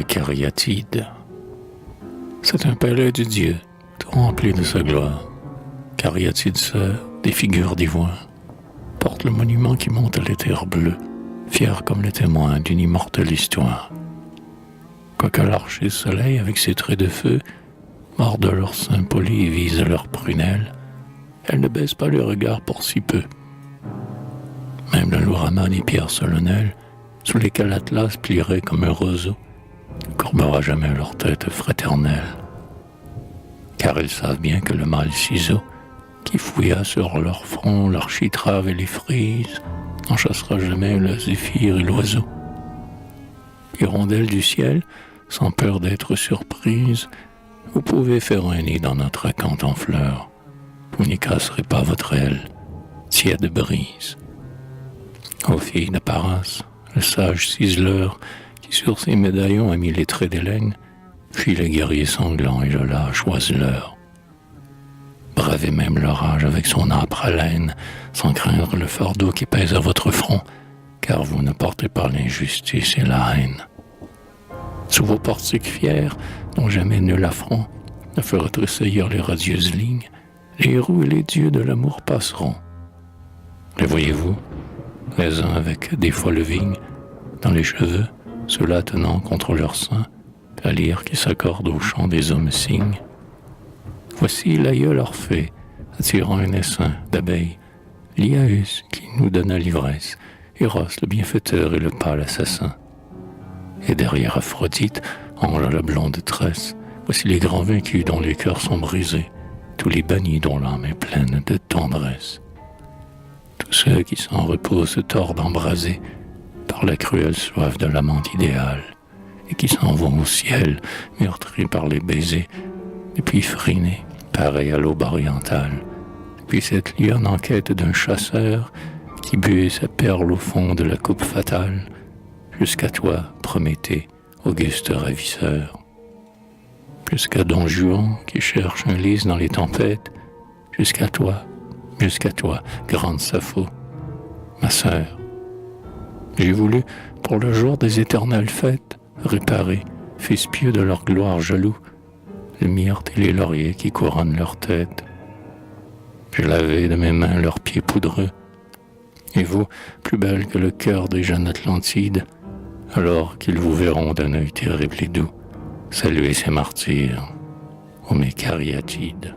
les cariatides. C'est un palais du Dieu, tout rempli de sa gloire. Cariatides sœurs, des figures d'ivoire, portent le monument qui monte à l'éther bleu, fier comme le témoin d'une immortelle histoire. Quoique l'archer soleil, avec ses traits de feu, morde leurs seins polis et vise leurs prunelles, elles ne baissent pas le regard pour si peu. Même le lourama des pierres solennelles, sous lesquelles l'Atlas plierait comme un roseau, ne courbera jamais leur tête fraternelle. Car elles savent bien que le mâle ciseau, qui fouilla sur leur front l'architrave et les frises, n'en chassera jamais le zéphyr et l'oiseau. Hirondelles du ciel, sans peur d'être surprise, vous pouvez faire un nid dans notre acanthe en fleurs. Vous n'y casserez pas votre aile, tiède brise. Ô filles de Paras, le sage ciseleur, qui sur ses médaillons a mis les traits d'Hélène, fuit le guerrier sanglant et le lâche oiseleur. Bravez même l'orage avec son âpre haleine, sans craindre le fardeau qui pèse à votre front, car vous ne portez pas l'injustice et la haine. Sous vos portiques fiers, dont jamais nul affront ne fera tressaillir les radieuses lignes, les héros et les dieux de l'amour passeront. Les voyez-vous, les uns avec des folles vignes, dans les cheveux, ceux-là tenant contre leur sein, la lyre qui s'accorde au chant des hommes cygnes. Voici l'aïeul Orphée, attirant un essaim d'abeilles, l'Iaïus qui nous donna l'ivresse, Eros le bienfaiteur et le pâle assassin. Et derrière Aphrodite, ange à la blonde tresse, voici les grands vaincus dont les cœurs sont brisés, tous les bannis dont l'âme est pleine de tendresse. Tous ceux qui sans repos se tordent embrasés par la cruelle soif de l'amante idéale, et qui s'en vont au ciel, meurtris par les baisers, depuis Phryné, pareil à l'aube orientale, depuis cette lionne en quête d'un chasseur, qui buait sa perle au fond de la coupe fatale, jusqu'à toi, Prométhée, auguste ravisseur. Jusqu'à Don Juan, qui cherche un lys dans les tempêtes, jusqu'à toi, grande Sappho, ma sœur. J'ai voulu, pour le jour des éternelles fêtes, réparer, fils pieux de leur gloire jaloux, les myrtes et les lauriers qui couronnent leur tête. J'ai lavé de mes mains leurs pieds poudreux, et vous, plus belles que le cœur des jeunes Atlantides, alors qu'ils vous verront d'un œil terrible et doux, saluez ces martyrs, ô mes cariatides.